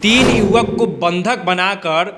3 युवक को बंधक बनाकर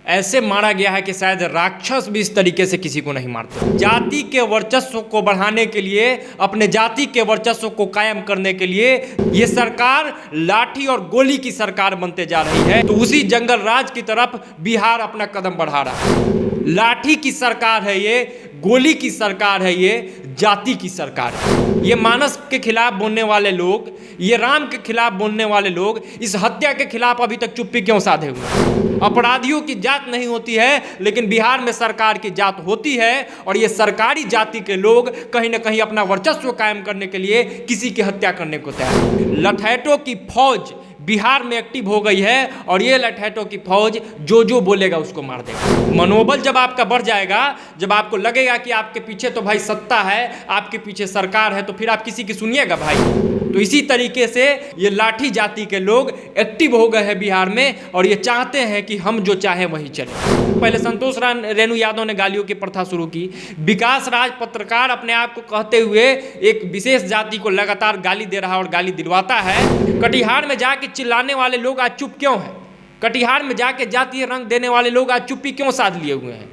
ऐसे मारा गया है कि शायद राक्षस भी इस तरीके से किसी को नहीं मारते। जाति के वर्चस्व को बढ़ाने के लिए, अपने जाति के वर्चस्व को कायम करने के लिए ये सरकार लाठी और गोली की सरकार बनते जा रही है। तो उसी जंगल राज की तरफ बिहार अपना कदम बढ़ा रहा है। लाठी की सरकार है ये, गोली की सरकार है ये, जाति की सरकार है ये। मानस के खिलाफ बोलने वाले लोग, ये राम के खिलाफ बोलने वाले लोग इस हत्या के खिलाफ अभी तक चुप्पी क्यों साधे हुए? अपराधियों की जात नहीं होती है, लेकिन बिहार में सरकार की जात होती है। और ये सरकारी जाति के लोग कहीं ना कहीं अपना वर्चस्व कायम करने के लिए किसी की हत्या करने को तैयार। लठैतों की फौज बिहार में एक्टिव हो गई है और ये लठैतों की फौज जो बोलेगा उसको मार देगा। मनोबल जब आपका बढ़ जाएगा, जब आपको लगेगा कि आपके पीछे तो भाई सत्ता है, आपके पीछे सरकार है, तो फिर आप किसी की सुनिएगा भाई। तो इसी तरीके से ये लाठी जाति के लोग एक्टिव हो गए हैं बिहार में और ये चाहते हैं कि हम जो चाहे वही चले। पहले संतोष रेणु यादव ने गालियों की प्रथा शुरू की। विकास राज पत्रकार अपने आप को कहते हुए एक विशेष जाति को लगातार गाली दे रहा और गाली दिलवाता है। कटिहार में जाके चिल्लाने वाले लोग आज चुप क्यों हैं? कटिहार में जाके जातीय रंग देने वाले लोग आज चुप्पी क्यों साध लिए हुए हैं?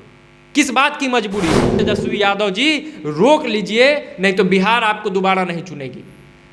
किस बात की मजबूरी है? तेजस्वी यादव जी रोक लीजिए, नहीं तो बिहार आपको दोबारा नहीं चुनेगी।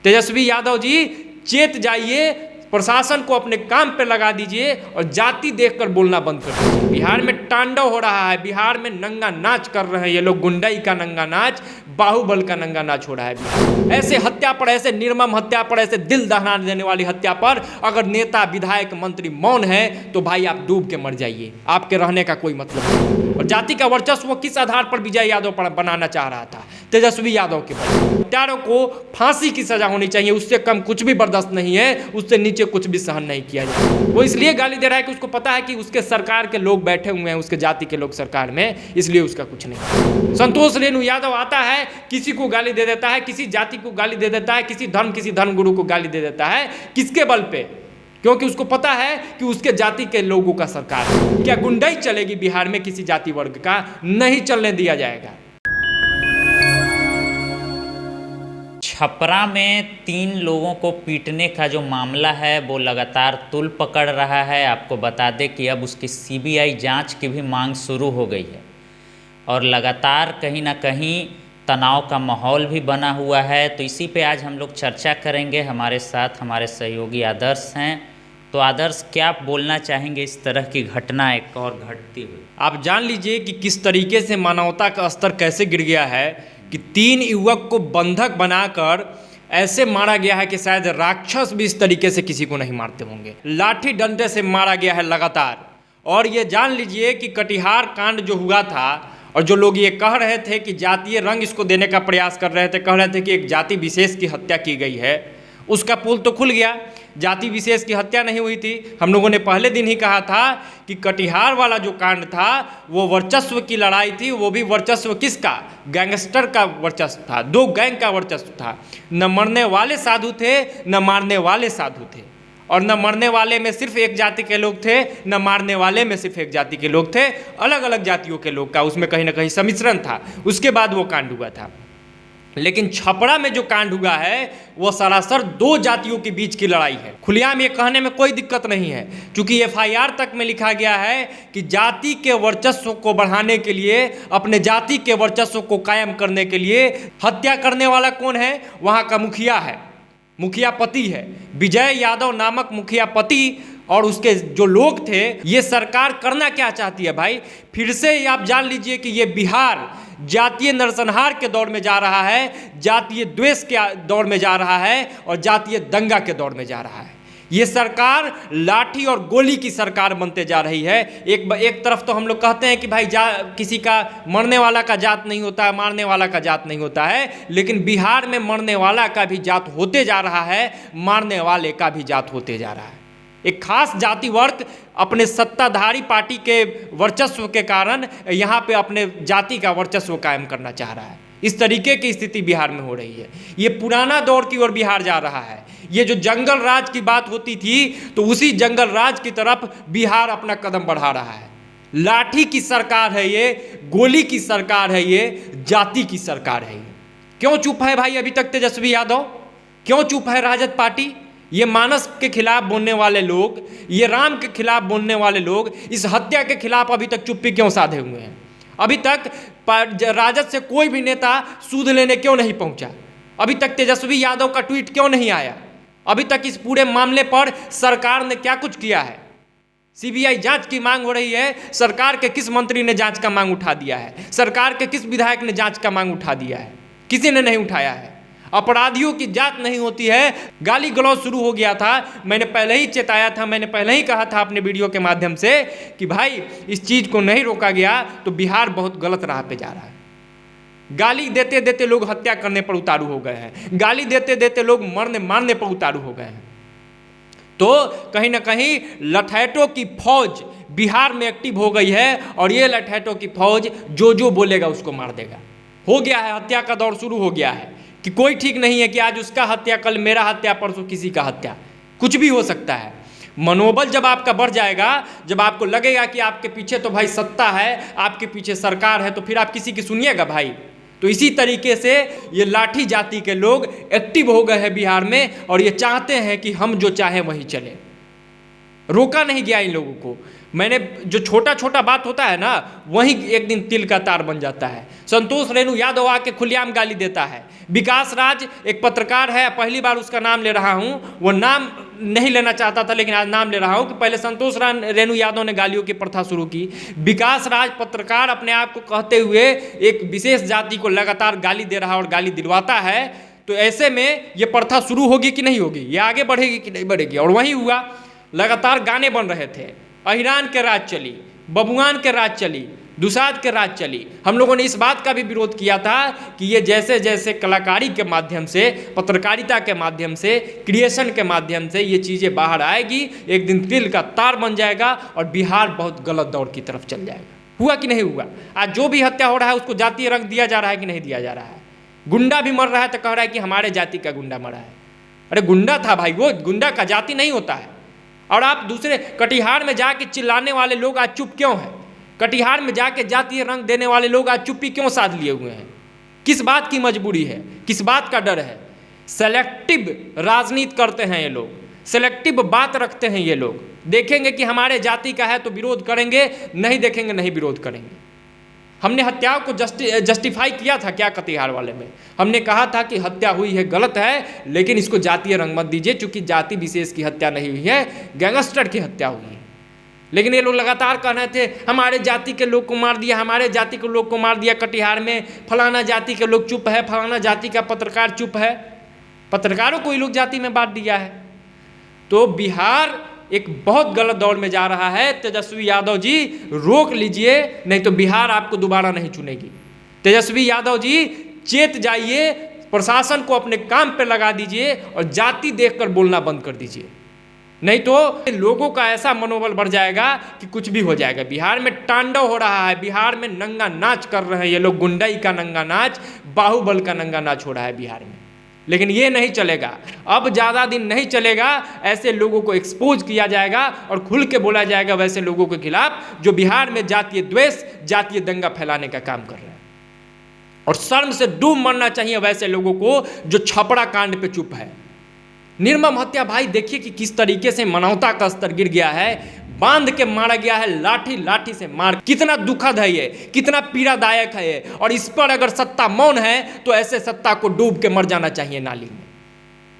तेजस्वी यादव जी चेत जाइए, प्रशासन को अपने काम पे लगा दीजिए और जाति देखकर बोलना बंद कर दीजिए। बिहार में तांडव हो रहा है, बिहार में नंगा नाच कर रहे हैं ये लोग। गुंडाई का नंगा नाच, बाहुबल का नंगा नाच हो रहा है बिहार। ऐसे हत्या पर, ऐसे निर्मम हत्या पर, ऐसे दिल दहला देने वाली हत्या पर अगर नेता, विधायक, मंत्री मौन है तो भाई आप डूब के मर जाइए, आपके रहने का कोई मतलब नहीं। और जाति का वर्चस्व किस आधार पर विजय यादव पर बनाना चाह रहा था? तेजस्वी यादव के पर हत्यारों को फांसी की सजा होनी चाहिए, उससे कम कुछ भी बर्दाश्त नहीं है, उससे नीचे कुछ भी सहन नहीं किया जाए। वो इसलिए गाली दे रहा है कि उसको पता है कि उसके सरकार के लोग बैठे हुए हैं, उसके जाति के लोग सरकार में, इसलिए उसका कुछ नहीं। संतोष रेणु यादव आता है, किसी को गाली दे देता है, किसी जाति को गाली दे देता है, किसी धर्म गुरु को गाली दे देता है। किसके बल पे? क्योंकि उसको पता है कि उसके जाति के लोगों का सरकार है। क्या गुंडाई चलेगी बिहार में? किसी जाति वर्ग का नहीं चलने दिया जाएगा। छपरा में 3 लोगों को पीटने का जो मामला है वो लगातार तूल पकड़ रहा है। आपको बता दें कि अब उसकी सीबीआई जांच की भी मांग शुरू हो गई है और लगातार कहीं ना कहीं तनाव का माहौल भी बना हुआ है। तो इसी पे आज हम लोग चर्चा करेंगे। हमारे साथ हमारे सहयोगी आदर्श हैं। तो आदर्श, क्या आप बोलना चाहेंगे इस तरह की घटना एक और घटती हुई? आप जान लीजिए कि किस तरीके से मानवता का स्तर कैसे गिर गया है कि 3 युवक को बंधक बनाकर ऐसे मारा गया है कि शायद राक्षस भी इस तरीके से किसी को नहीं मारते होंगे। लाठी डंडे से मारा गया है लगातार। और ये जान लीजिए कि कटिहार कांड जो हुआ था और जो लोग ये कह रहे थे कि जातीय रंग इसको देने का प्रयास कर रहे थे, कह रहे थे कि एक जाति विशेष की हत्या की गई है, उसका पुल तो खुल गया। जाति विशेष की हत्या नहीं हुई थी। हम लोगों ने पहले दिन ही कहा था कि कटिहार वाला जो कांड था वो वर्चस्व की लड़ाई थी। वो भी वर्चस्व किसका? गैंगस्टर का वर्चस्व था, 2 गैंग का वर्चस्व था। न मरने वाले साधु थे, न मारने वाले साधु थे। और न मरने वाले में सिर्फ एक जाति के लोग थे, न मारने वाले में सिर्फ एक जाति के लोग थे। अलग अलग जातियों के लोग का उसमें कहीं ना कहीं सम्मिश्रण था। उसके बाद वो कांड हुआ था। लेकिन छपरा में जो कांड हुआ है वो सरासर 2 जातियों के बीच की लड़ाई है। खुलेआम ये कहने में कोई दिक्कत नहीं है, क्योंकि एफआईआर तक में लिखा गया है कि जाति के वर्चस्व को बढ़ाने के लिए, अपने जाति के वर्चस्व को कायम करने के लिए हत्या करने वाला कौन है? वहाँ का मुखिया है, मुखिया पति है, विजय यादव नामक मुखिया पति। और उसके जो लोग थे। ये सरकार करना क्या चाहती है भाई? फिर से आप जान लीजिए कि ये बिहार जातीय नरसंहार के दौर में जा रहा है, जातीय द्वेष के दौर में जा रहा है और जातीय दंगा के दौर में जा रहा है। ये सरकार लाठी और गोली की सरकार बनते जा रही है। एक तरफ तो हम लोग कहते हैं कि भाई किसी का मरने वाला का जात नहीं होता है, मारने वाला का जात नहीं होता है, लेकिन बिहार में मरने वाला का भी जात होते जा रहा है, मारने वाले का भी जात होते जा रहा है। एक खास जाति वर्ग अपने सत्ताधारी पार्टी के वर्चस्व के कारण यहाँ पे अपने जाति का वर्चस्व कायम करना चाह रहा है। इस तरीके की स्थिति बिहार में हो रही है। ये पुराना दौर की ओर बिहार जा रहा है। ये जो जंगल राज की बात होती थी, तो उसी जंगल राज की तरफ बिहार अपना कदम बढ़ा रहा है। लाठी की सरकार है ये, गोली की सरकार है ये, जाति की सरकार है ये। क्यों चुप है भाई अभी तक तेजस्वी यादव? क्यों चुप है राजद पार्टी? ये मानस के खिलाफ बोलने वाले लोग, ये राम के खिलाफ बोलने वाले लोग इस हत्या के खिलाफ अभी तक चुप्पी क्यों साधे हुए हैं? अभी तक राजद से कोई भी नेता सूद लेने क्यों नहीं पहुंचा? अभी तक तेजस्वी यादव का ट्वीट क्यों नहीं आया? अभी तक इस पूरे मामले पर सरकार ने क्या कुछ किया है? सीबीआई जांच की मांग हो रही है, सरकार के किस मंत्री ने जांच का मांग उठा दिया है? सरकार के किस विधायक ने जांच का मांग उठा दिया है? किसी ने नहीं उठाया है। अपराधियों की जांच नहीं होती है। गाली गलौज शुरू हो गया था। मैंने पहले ही चेताया था, मैंने पहले ही कहा था अपने वीडियो के माध्यम से कि भाई इस चीज़ को नहीं रोका गया तो बिहार बहुत गलत राह पे जा रहा है। गाली देते देते लोग हत्या करने पर उतारू हो गए हैं, गाली देते देते लोग मरने मारने पर उतारू हो गए हैं। तो कहीं ना कहीं लठैटों की फौज बिहार में एक्टिव हो गई है और ये लठैटों की फौज जो बोलेगा उसको मार देगा। हो गया है, हत्या का दौर शुरू हो गया है कि कोई ठीक नहीं है कि आज उसका हत्या, कल मेरा हत्या, परसों किसी का हत्या, कुछ भी हो सकता है। मनोबल जब आपका बढ़ जाएगा, जब आपको लगेगा कि आपके पीछे तो भाई सत्ता है, आपके पीछे सरकार है, तो फिर आप किसी की सुनिएगा भाई? तो इसी तरीके से ये लाठी जाति के लोग एक्टिव हो गए हैं बिहार में और ये चाहते हैं कि हम जो चाहें वही चले। रोका नहीं गया इन लोगों को। मैंने जो छोटा छोटा बात होता है ना, वही एक दिन तिल का तार बन जाता है। संतोष रेणु यादव आके खुलेआम गाली देता है। विकास राज एक पत्रकार है, पहली बार उसका नाम ले रहा हूँ, वो नाम नहीं लेना चाहता था लेकिन आज नाम ले रहा हूँ कि पहले संतोष रेणु यादव ने गालियों की प्रथा शुरू की। विकास राज पत्रकार अपने आप को कहते हुए एक विशेष जाति को लगातार गाली दे रहा और गाली दिलवाता है। तो ऐसे में ये प्रथा शुरू होगी कि नहीं होगी, ये आगे बढ़ेगी कि नहीं बढ़ेगी? और वही हुआ, लगातार गाने बन रहे थे। अहिरान के राज चली, बबुआन के राज चली, दुसाद के राज चली। हम लोगों ने इस बात का भी विरोध किया था कि ये जैसे जैसे कलाकारी के माध्यम से, पत्रकारिता के माध्यम से, क्रिएशन के माध्यम से ये चीज़ें बाहर आएगी, एक दिन तिल का तार बन जाएगा और बिहार बहुत गलत दौर की तरफ चल जाएगा। हुआ कि नहीं हुआ? आज जो भी हत्या हो रहा है उसको जातीय रंग दिया जा रहा है कि नहीं दिया जा रहा है? गुंडा भी मर रहा है तो कह रहा है कि हमारे जाति का गुंडा मरा है। अरे गुंडा था भाई, वो गुंडा का जाति नहीं होता है। और आप दूसरे कटिहार में जाके चिल्लाने वाले लोग आज चुप क्यों हैं? कटिहार में जाके जातीय रंग देने वाले लोग आज चुप्पी क्यों साध लिए हुए हैं? किस बात की मजबूरी है? किस बात का डर है? सेलेक्टिव राजनीति करते हैं ये लोग, सेलेक्टिव बात रखते हैं ये लोग। देखेंगे कि हमारे जाति का है तो विरोध करेंगे, नहीं देखेंगे नहीं विरोध करेंगे। हमने हत्याओं को जस्टिफाई किया था क्या कटिहार वाले में? हमने कहा था कि हत्या हुई है, गलत है, लेकिन इसको जातीय रंग मत दीजिए, चूंकि जाति विशेष की हत्या नहीं हुई है, गैंगस्टर की हत्या हुई है। लेकिन ये लोग लगातार कह रहे थे हमारे जाति के लोग को मार दिया, हमारे जाति के लोग को मार दिया कटिहार में, फलाना जाति के लोग चुप है, फलाना जाति का पत्रकार चुप है। पत्रकारों को ये लोग जाति में बांट दिया है। तो बिहार एक बहुत गलत दौर में जा रहा है। तेजस्वी यादव जी रोक लीजिए, नहीं तो बिहार आपको दोबारा नहीं चुनेगी। तेजस्वी यादव जी चेत जाइए, प्रशासन को अपने काम पे लगा दीजिए और जाति देखकर बोलना बंद कर दीजिए, नहीं तो लोगों का ऐसा मनोबल बढ़ जाएगा कि कुछ भी हो जाएगा। बिहार में तांडव हो रहा है, बिहार में नंगा नाच कर रहे हैं ये लोग, गुंडाई का नंगा नाच, बाहुबल का नंगा नाच हो रहा है बिहार में। लेकिन ये नहीं चलेगा, अब ज़्यादा दिन नहीं चलेगा। ऐसे लोगों को एक्सपोज किया जाएगा और खुल के बोला जाएगा वैसे लोगों के खिलाफ जो बिहार में जातीय द्वेष, जातीय दंगा फैलाने का काम कर रहे हैं। और शर्म से डूब मरना चाहिए वैसे लोगों को जो छपरा कांड पे चुप है। निर्मम हत्या, भाई देखिए कि किस तरीके से मानवता का स्तर गिर गया है। बांध के मारा गया है, लाठी से मार। कितना दुखद है ये, कितना पीड़ादायक है ये। और इस पर अगर सत्ता मौन है तो ऐसे सत्ता को डूब के मर जाना चाहिए नाली में।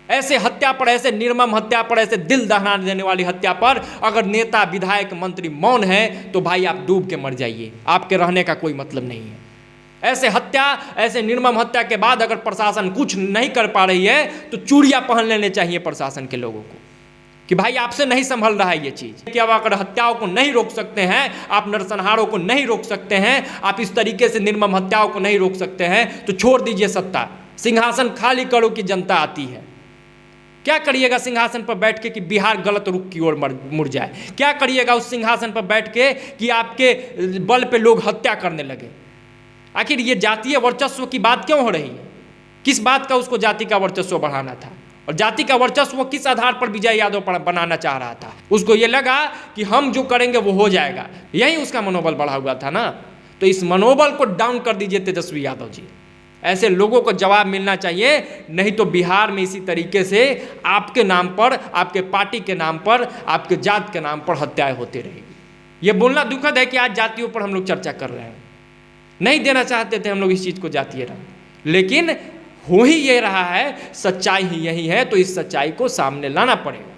ऐसे हत्या पर, ऐसे निर्मम हत्या पर, ऐसे दिल दहला देने वाली हत्या पर अगर नेता, विधायक, मंत्री मौन है तो भाई आप डूब के मर जाइए, आपके रहने का कोई मतलब नहीं है। ऐसे हत्या, ऐसे निर्मम हत्या के बाद अगर प्रशासन कुछ नहीं कर पा रही है तो चूड़ियां पहन लेने चाहिए प्रशासन के लोगों को कि भाई आपसे नहीं संभल रहा है ये चीज़। कि अब अगर हत्याओं को नहीं रोक सकते हैं, आप नरसंहारों को नहीं रोक सकते हैं, आप इस तरीके से निर्मम हत्याओं को नहीं रोक सकते हैं तो छोड़ दीजिए सत्ता, सिंहासन खाली करो कि जनता आती है। क्या करिएगा सिंहासन पर बैठ के कि बिहार गलत रुख की ओर मुड़ जाए? क्या करिएगा उस सिंहासन पर बैठ के कि आपके बल पे लोग हत्या करने लगे? आखिर ये जातीय वर्चस्व की बात क्यों हो रही है? किस बात का उसको जाति का वर्चस्व बढ़ाना था? और जाति का वर्चस्व किस आधार पर विजय यादव पर बनाना चाह रहा था? उसको ये लगा कि हम जो करेंगे वो हो जाएगा, यही उसका मनोबल बढ़ा हुआ था ना। तो इस मनोबल को डाउन कर दीजिए तेजस्वी यादव जी, ऐसे लोगों को जवाब मिलना चाहिए, नहीं तो बिहार में इसी तरीके से आपके नाम पर, आपके पार्टी के नाम पर, आपके जात के नाम पर हत्याएं होती रहेगी। ये बोलना दुखद है कि आज जातियों पर हम लोग चर्चा कर रहे हैं। नहीं देना चाहते थे हम लोग इस चीज़ को जातीय रंग, लेकिन हो ही ये रहा है, सच्चाई ही यही है, तो इस सच्चाई को सामने लाना पड़ेगा।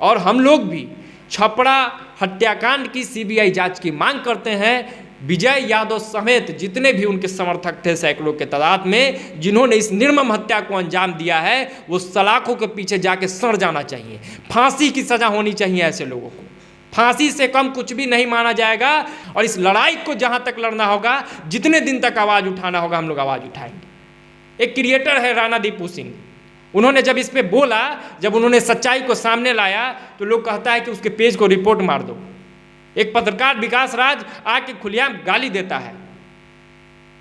और हम लोग भी छपरा हत्याकांड की सीबीआई जांच की मांग करते हैं। विजय यादव समेत जितने भी उनके समर्थक थे सैकड़ों के तादाद में, जिन्होंने इस निर्मम हत्या को अंजाम दिया है, वो सलाखों के पीछे जाके सड़ जाना चाहिए। फांसी की सजा होनी चाहिए ऐसे लोगों को। फांसी से कम कुछ भी नहीं माना जाएगा। और इस लड़ाई को जहां तक लड़ना होगा, जितने दिन तक आवाज़ उठाना होगा, हम लोग आवाज़ उठाएंगे। एक क्रिएटर है राणा दीपू सिंह, उन्होंने जब इस पे बोला, जब उन्होंने सच्चाई को सामने लाया, तो लोग कहता है कि उसके पेज को रिपोर्ट मार दो। एक पत्रकार विकास राज आके खुलेआम गाली देता है।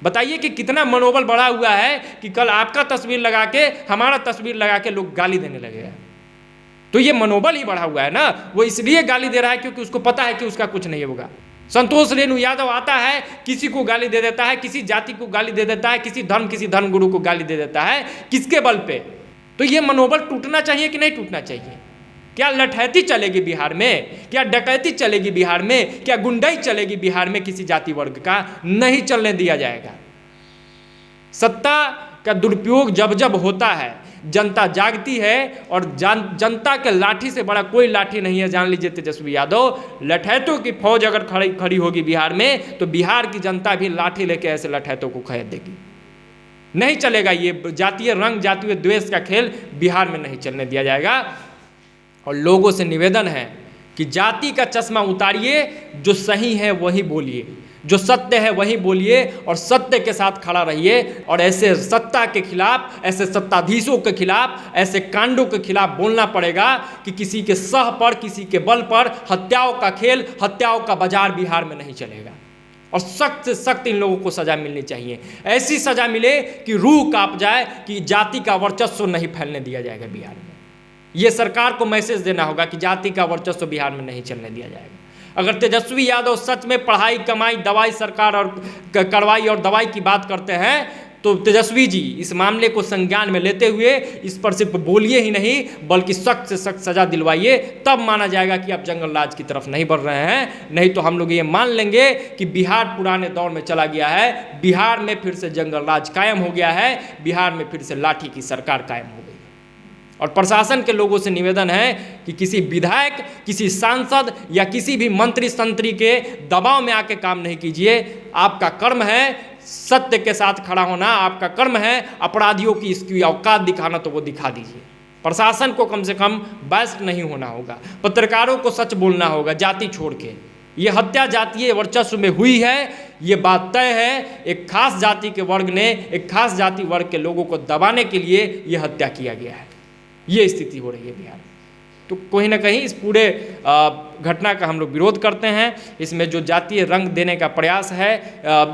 बताइए कि कितना मनोबल बढ़ा हुआ है कि कल आपका तस्वीर लगा के, हमारा तस्वीर लगा के लोग गाली देने लगे हैं। तो ये मनोबल ही बढ़ा हुआ है ना। वो इसलिए गाली दे रहा है क्योंकि उसको पता है कि उसका कुछ नहीं होगा। संतोष रेणु यादव आता है, किसी को गाली दे देता है, किसी जाति को गाली दे देता है, किसी धर्मगुरु को गाली दे देता है। किसके बल पे? तो ये मनोबल टूटना चाहिए कि नहीं टूटना चाहिए? क्या लठैती चलेगी बिहार में? क्या डकैती चलेगी बिहार में? क्या गुंडाई चलेगी बिहार में? किसी जाति वर्ग का नहीं चलने दिया जाएगा। सत्ता का दुरुपयोग जब जब होता है, जनता जागती है, और जनता के लाठी से बड़ा कोई लाठी नहीं है। जान लीजिए तेजस्वी यादव, लठैतों की फौज अगर खड़ी होगी बिहार में, तो बिहार की जनता भी लाठी लेके ऐसे लठैतों को खरीद देगी। नहीं चलेगा। ये जातीय रंग, जातीय द्वेष का खेल बिहार में नहीं चलने दिया जाएगा। और लोगों से निवेदन है कि जाति का चश्मा उतारिए, जो सही है वही बोलिए, जो सत्य है वही बोलिए, और सत्य के साथ खड़ा रहिए। और ऐसे सत्ता के खिलाफ, ऐसे सत्ताधीशों के खिलाफ, ऐसे कांडों के खिलाफ बोलना पड़ेगा कि किसी के सह पर, किसी के बल पर हत्याओं का खेल, हत्याओं का बाजार बिहार में नहीं चलेगा। और सख्त से सख्त इन लोगों को सजा मिलनी चाहिए। ऐसी सजा मिले कि रूह कांप जाए, कि जाति का वर्चस्व नहीं फैलने दिया जाएगा बिहार में। ये सरकार को मैसेज देना होगा कि जाति का वर्चस्व बिहार में नहीं चलने दिया जाएगा। अगर तेजस्वी यादव सच में पढ़ाई, कमाई, दवाई सरकार और करवाई और दवाई की बात करते हैं, तो तेजस्वी जी इस मामले को संज्ञान में लेते हुए इस पर सिर्फ बोलिए ही नहीं, बल्कि सख्त से सख्त सजा दिलवाइए। तब माना जाएगा कि आप जंगल राज की तरफ नहीं बढ़ रहे हैं। नहीं तो हम लोग ये मान लेंगे कि बिहार पुराने दौर में चला गया है, बिहार में फिर से जंगल राज कायम हो गया है, बिहार में फिर से लाठी की सरकार कायम हो गई। और प्रशासन के लोगों से निवेदन है कि किसी विधायक, किसी सांसद या किसी भी मंत्री संतरी के दबाव में आके काम नहीं कीजिए। आपका कर्म है सत्य के साथ खड़ा होना, आपका कर्म है अपराधियों की इसकी औकात दिखाना, तो वो दिखा दीजिए। प्रशासन को कम से कम बैस्ट नहीं होना होगा, पत्रकारों को सच बोलना होगा, जाति छोड़ के। ये हत्या जातीय वर्चस्व में हुई है, ये बात तय है। एक खास जाति के वर्ग ने, एक खास जाति वर्ग के लोगों को दबाने के लिए ये हत्या किया गया है। ये स्थिति हो रही है बिहार में। तो कहीं ना कहीं इस पूरे घटना का हम लोग विरोध करते हैं। इसमें जो जातीय रंग देने का प्रयास है,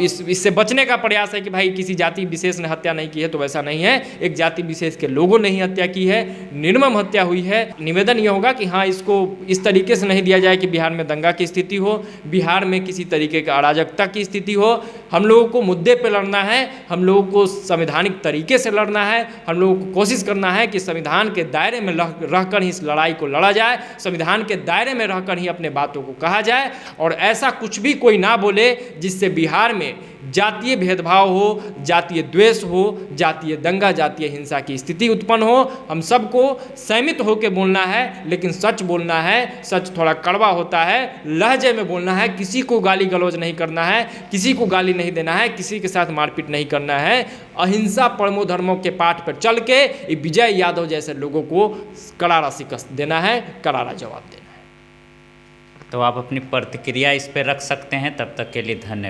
इससे बचने का प्रयास है कि भाई किसी जाति विशेष ने हत्या नहीं की है, तो वैसा नहीं है। एक जाति विशेष के लोगों ने ही हत्या की है, निर्मम हत्या हुई है। निवेदन ये होगा कि हाँ, इसको इस तरीके से नहीं दिया जाए कि बिहार में दंगा की स्थिति हो, बिहार में किसी तरीके का अराजकता की स्थिति हो। हम लोगों को मुद्दे पर लड़ना है, हम लोगों को संवैधानिक तरीके से लड़ना है। हम लोगों को कोशिश करना है कि संविधान के दायरे में रहकर ही इस लड़ाई को लड़ा जाए, संविधान के दायरे में रहकर ही अपने बातों को कहा जाए। और ऐसा कुछ भी कोई ना बोले जिससे बिहार में जातीय भेदभाव हो, जातीय द्वेष हो, जातीय दंगा, जातीय हिंसा की स्थिति उत्पन्न हो। हम सबको सहमित होकर बोलना है, लेकिन सच बोलना है। सच थोड़ा कड़वा होता है, लहजे में बोलना है। किसी को गाली गलौज नहीं करना है, किसी को गाली नहीं देना है, किसी के साथ मारपीट नहीं करना है। अहिंसा परमो धर्मों के पाठ पर चल के विजय यादव जैसे लोगों को करारा शिकस्त देना है, करारा जवाब देना है। तो आप अपनी प्रतिक्रिया इस पर रख सकते हैं। तब तक के लिए धन्यवाद।